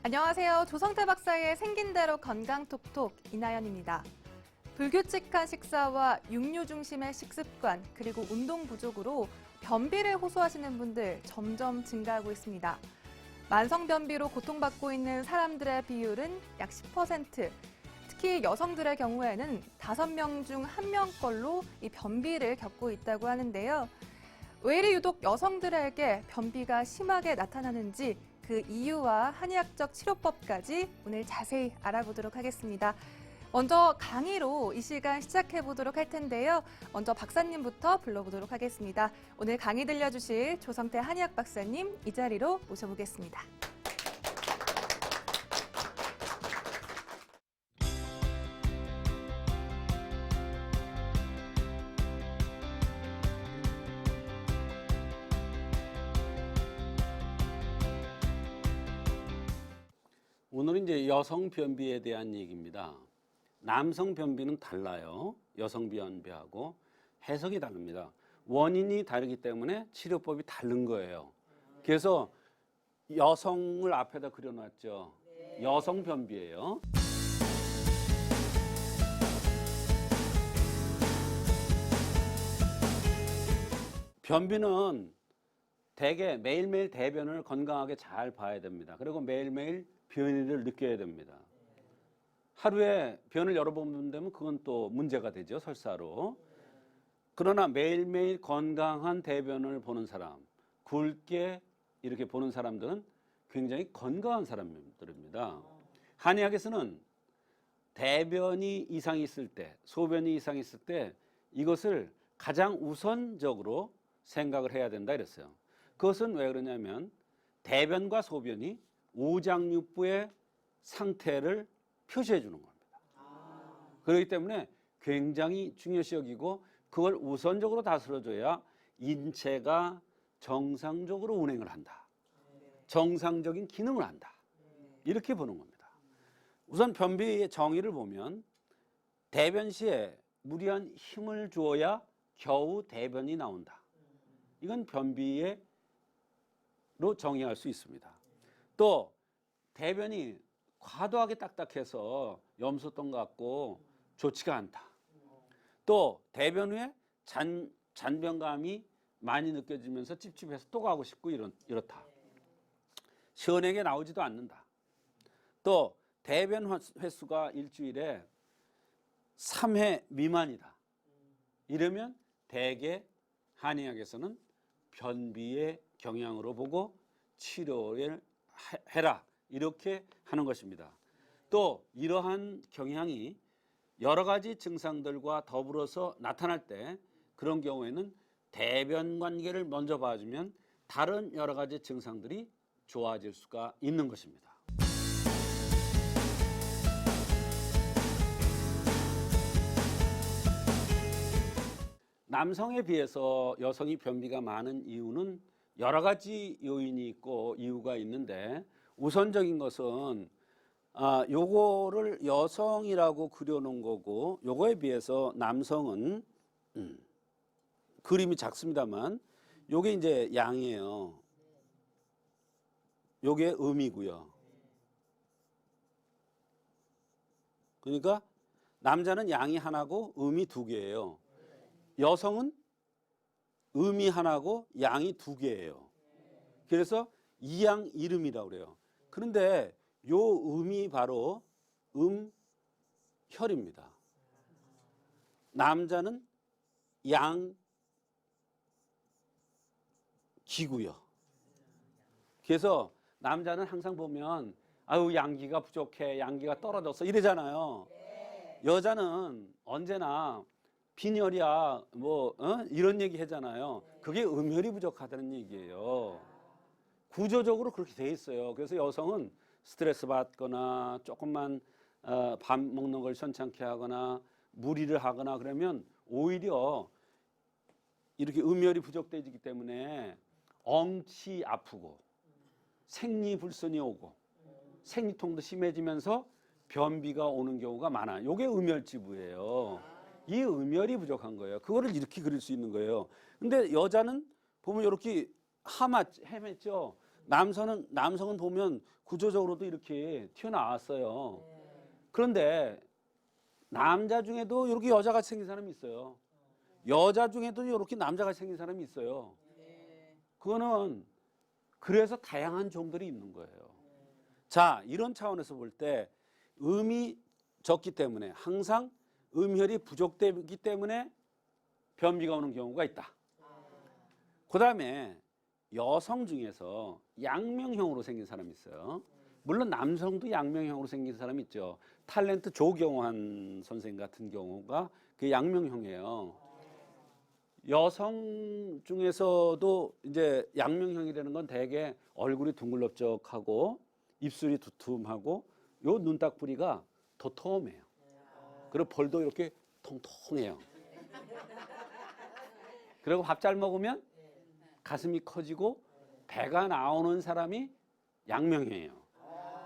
안녕하세요. 조성태 박사의 생긴 대로 건강톡톡 이나연입니다. 불규칙한 식사와 육류 중심의 식습관 그리고 운동 부족으로 변비를 호소하시는 분들 점점 증가하고 있습니다. 만성 변비로 고통받고 있는 사람들의 비율은 약 10%. 특히 여성들의 경우에는 5명 중 1명꼴로 이 변비를 겪고 있다고 하는데요. 왜 이리 유독 여성들에게 변비가 심하게 나타나는지 그 이유와 한의학적 치료법까지 오늘 자세히 알아보도록 하겠습니다. 먼저 강의로 이 시간 시작해 보도록 할 텐데요. 먼저 박사님부터 불러보도록 하겠습니다. 오늘 강의 들려주실 조성태 한의학 박사님 이 자리로 모셔보겠습니다. 오늘은 이제 여성 변비에 대한 얘기입니다. 남성 변비는 달라요. 여성 변비하고 해석이 다릅니다. 원인이 다르기 때문에 치료법이 다른 거예요. 그래서 여성을 앞에다 그려놨죠. 여성 변비예요. 변비는 대개 매일매일 대변을 건강하게 잘 봐야 됩니다. 그리고 매일매일 변이를 느껴야 됩니다. 하루에 변을 여러 번 본다면 그건 또 문제가 되죠, 설사로. 그러나 매일매일 건강한 대변을 보는 사람, 굵게 이렇게 보는 사람들은 굉장히 건강한 사람들입니다. 한의학에서는 대변이 이상이 있을 때, 소변이 이상이 있을 때 이것을 가장 우선적으로 생각을 해야 된다 이랬어요. 그것은 왜 그러냐면 대변과 소변이 오장육부의 상태를 표시해 주는 겁니다. 그렇기 때문에 굉장히 중요시 여기고 그걸 우선적으로 다스려줘야 인체가 정상적으로 운행을 한다. 정상적인 기능을 한다. 이렇게 보는 겁니다. 우선 변비의 정의를 보면 대변 시에 무리한 힘을 주어야 겨우 대변이 나온다. 이건 변비로 정의할 수 있습니다. 또 대변이 과도하게 딱딱해서 염소똥 같고 좋지가 않다. 또 대변 후에 잔변감이 많이 느껴지면서 찝찝해서 또 가고 싶고 이렇다. 시원하게 나오지도 않는다. 또 대변 횟수가 일주일에 3회 미만이다. 이러면 대개 한의학에서는 변비의 경향으로 보고 치료를 해라 이렇게 하는 것입니다. 또 이러한 경향이 여러 가지 증상들과 더불어서 나타날 때 그런 경우에는 대변 관계를 먼저 봐주면 다른 여러 가지 증상들이 좋아질 수가 있는 것입니다. 남성에 비해서 여성이 변비가 많은 이유는 여러 가지 요인이 있고 이유가 있는데 우선적인 것은 요거를 여성이라고 그려놓은 거고 요거에 비해서 남성은 그림이 작습니다만 요게 이제 양이에요. 요게 음이고요. 그러니까 남자는 양이 하나고 음이 2개예요. 여성은 음이 하나고 양이 2개예요. 그래서 이양 이름이라고 그래요. 그런데 요 음이 바로 음혈입니다. 남자는 양기고요. 그래서 남자는 항상 보면 아유 양기가 부족해, 양기가 떨어졌어 이러잖아요. 여자는 언제나 빈혈이야 이런 얘기 하잖아요. 그게 음혈이 부족하다는 얘기예요. 구조적으로 그렇게 돼 있어요. 그래서 여성은 스트레스 받거나 조금만 밥 먹는 걸 시원찮게 하거나 무리를 하거나 그러면 오히려 이렇게 음혈이 부족되기 때문에 엉치 아프고 생리불순이 오고 생리통도 심해지면서 변비가 오는 경우가 많아요. 이게 음혈지부예요. 이 음혈이 부족한 거예요. 그거를 이렇게 그릴 수 있는 거예요. 근데 여자는 보면 이렇게 헤맸죠. 남성은 보면 구조적으로도 이렇게 튀어나왔어요. 그런데 남자 중에도 이렇게 여자같이 생긴 사람이 있어요. 여자 중에도 이렇게 남자같이 생긴 사람이 있어요. 그거는 그래서 다양한 종들이 있는 거예요. 자, 이런 차원에서 볼 때 음이 적기 때문에 항상 음혈이 부족되기 때문에 변비가 오는 경우가 있다. 그 다음에 여성 중에서 양명형으로 생긴 사람이 있어요. 물론 남성도 양명형으로 생긴 사람이 있죠. 탤런트 조경환 선생 같은 경우가 그 양명형이에요. 여성 중에서도 이제 양명형이라는 건 대개 얼굴이 둥글럽적하고 입술이 두툼하고 요 눈딱부리가 도톰해요. 그리고 볼도 이렇게 통통해요. 그리고 밥 잘 먹으면 가슴이 커지고 배가 나오는 사람이 양명형이에요.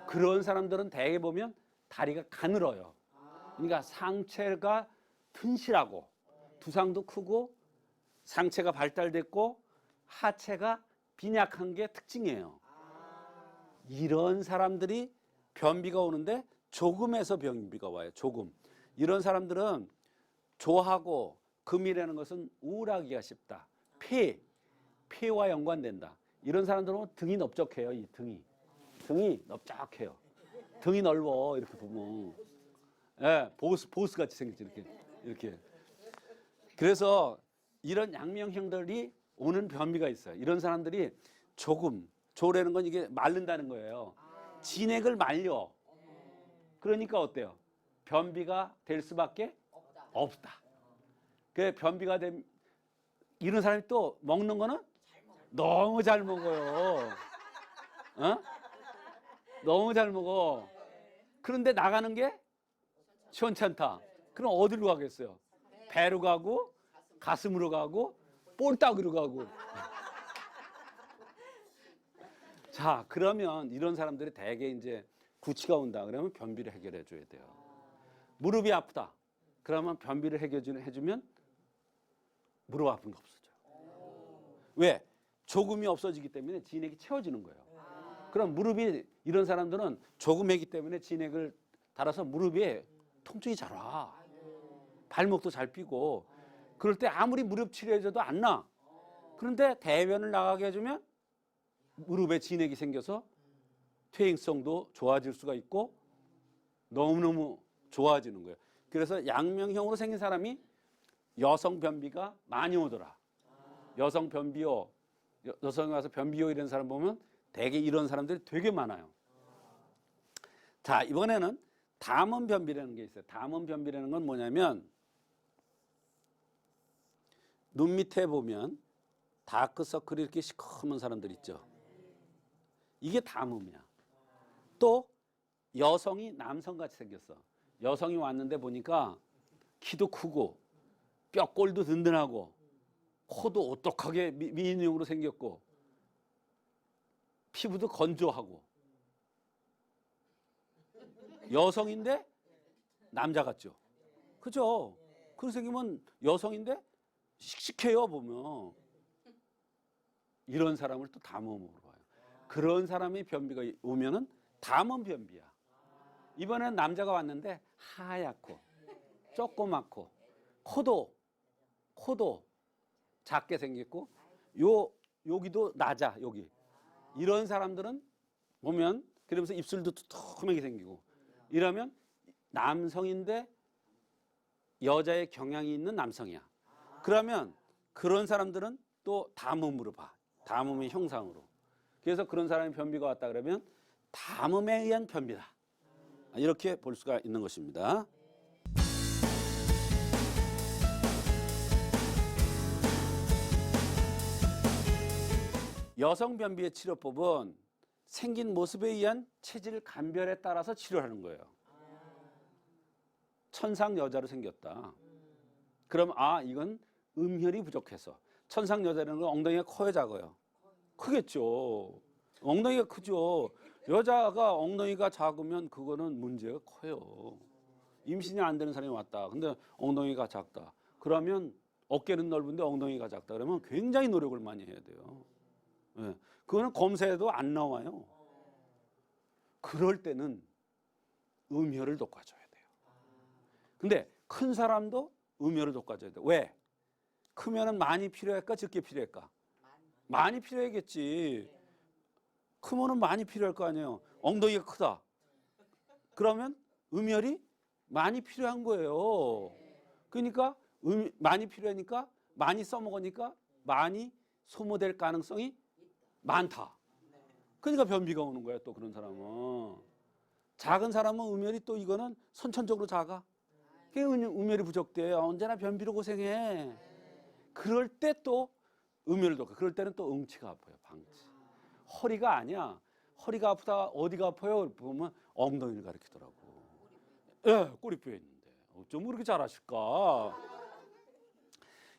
그런 사람들은 대개 보면 다리가 가늘어요. 그러니까 상체가 튼실하고 두상도 크고 상체가 발달됐고 하체가 빈약한 게 특징이에요. 이런 사람들이 변비가 오는데 조금에서 변비가 와요. 조금. 이런 사람들은 조하고 금이라는 것은 우울하기가 쉽다. 폐와 연관된다. 이런 사람들은 등이 넓적해요. 이 등이 넓적해요. 등이 넓어 이렇게 보면. 예, 보스 같이 생겼지 이렇게. 그래서 이런 양명형들이 오는 변비가 있어요. 이런 사람들이 조라는 건 이게 마른다는 거예요. 진액을 말려. 그러니까 어때요? 변비가 될 수밖에 없다. 그 변비가 된 이런 사람이 또 먹는 거는 너무 잘 먹어요. 어? 너무 잘 먹어. 그런데 나가는 게 시원찮다. 그럼 어디로 가겠어요? 배로 가고 가슴으로 가고 볼따구로 가고. 자, 그러면 이런 사람들이 대개 이제 구취가 온다 그러면 변비를 해결해 줘야 돼요. 무릎이 아프다. 그러면 변비를 해주면 무릎 아픈 거 없어져요. 왜? 조금이 없어지기 때문에 진액이 채워지는 거예요. 그럼 무릎이 이런 사람들은 조금이기 때문에 진액을 달아서 무릎에 통증이 잘 와. 발목도 잘 삐고. 그럴 때 아무리 무릎 치료해줘도 안 나. 그런데 대변을 나가게 해주면 무릎에 진액이 생겨서 퇴행성도 좋아질 수가 있고 너무너무 좋아지는 거예요. 그래서 양명형으로 생긴 사람이 여성 변비가 많이 오더라. 여성 변비요. 여성이 와서 변비요 이런 사람 보면 대개 이런 사람들이 되게 많아요. 자, 이번에는 담은 변비라는 게 있어요. 담은 변비라는 건 뭐냐면 눈 밑에 보면 다크서클이 이렇게 시커먼 사람들 있죠. 이게 담음이야. 또 여성이 남성같이 생겼어. 여성이 왔는데 보니까 키도 크고 뼈골도 든든하고 코도 오똑하게 미인형으로 생겼고 피부도 건조하고 여성인데 남자 같죠. 그죠? 그렇게 생기면 여성인데 씩씩해요 보면. 이런 사람을 또 담음으로 봐요. 그런 사람이 변비가 오면은 담음 변비야. 이번엔 남자가 왔는데 하얗고 조그맣고 코도 작게 생겼고 여기도 낮아 여기. 이런 사람들은 보면 그러면서 입술도 두툼하게 생기고 이러면 남성인데 여자의 경향이 있는 남성이야. 그러면 그런 사람들은 또 담음으로 봐. 담음의 형상으로. 그래서 그런 사람이 변비가 왔다 그러면 담음에 의한 변비다. 이렇게 볼 수가 있는 것입니다. 여성 변비의 치료법은 생긴 모습에 의한 체질 감별에 따라서 치료하는 거예요. 천상 여자로 생겼다. 그럼 이건 음혈이 부족해서. 천상 여자라는 건 엉덩이가 커요, 작아요? 크겠죠. 엉덩이가 크죠. 여자가 엉덩이가 작으면 그거는 문제가 커요. 임신이 안 되는 사람이 왔다. 근데 엉덩이가 작다. 그러면 어깨는 넓은데 엉덩이가 작다. 그러면 굉장히 노력을 많이 해야 돼요. 예. 그거는 검사해도 안 나와요. 그럴 때는 음혈을 돋궈줘야 돼요. 근데 큰 사람도 음혈을 돋궈줘야 돼요. 왜? 크면은 많이 필요할까 적게 필요할까? 많이 필요하겠지. 크면은 많이 필요할 거 아니에요. 엉덩이가 크다. 그러면 음혈이 많이 필요한 거예요. 그러니까 많이 필요하니까 많이 써먹으니까 많이 소모될 가능성이 많다. 그러니까 변비가 오는 거야. 또 그런 사람은. 작은 사람은 음혈이 또 이거는 선천적으로 작아. 음혈이 부족돼. 언제나 변비로 고생해. 그럴 때 또 음혈을 돋고 그럴 때는 또 응치가 아파요. 방치. 허리가 아니야. 허리가 아프다 어디가 아파요? 보면 엉덩이를 가리키더라고. 예, 꼬리뼈에 있는데 어쩜 그렇게 잘하실까?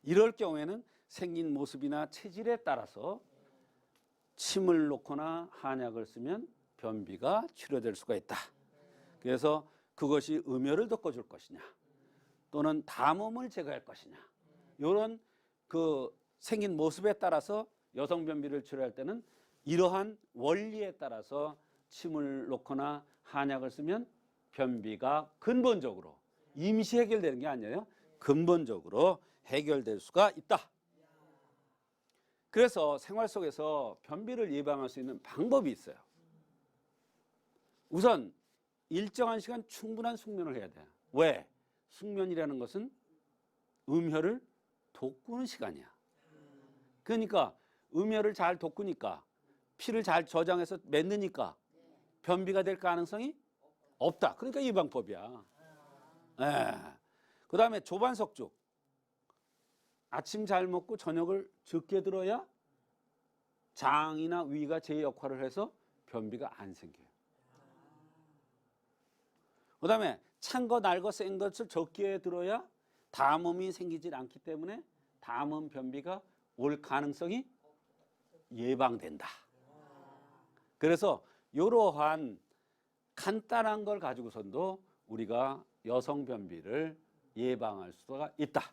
이럴 경우에는 생긴 모습이나 체질에 따라서 침을 놓거나 한약을 쓰면 변비가 치료될 수가 있다. 그래서 그것이 음혈을 돋궈줄 것이냐 또는 담음을 제거할 것이냐 이런 그 생긴 모습에 따라서 여성 변비를 치료할 때는 이러한 원리에 따라서 침을 놓거나 한약을 쓰면 변비가 근본적으로 임시 해결되는 게 아니에요. 근본적으로 해결될 수가 있다. 그래서 생활 속에서 변비를 예방할 수 있는 방법이 있어요. 우선 일정한 시간 충분한 숙면을 해야 돼요. 왜? 숙면이라는 것은 음혈을 돋구는 시간이야. 그러니까 음혈을 잘 돋구니까 피를 잘 저장해서 맺느니까 변비가 될 가능성이 없다. 그러니까 이 방법이야. 그 다음에 조반석죽. 아침 잘 먹고 저녁을 적게 들어야 장이나 위가 제 역할을 해서 변비가 안 생겨요. 그 다음에 찬 거, 날 거, 센 것을 적게 들어야 담음이 생기질 않기 때문에 담음 변비가 올 가능성이 예방된다. 그래서 이러한 간단한 걸 가지고선도 우리가 여성 변비를 예방할 수가 있다.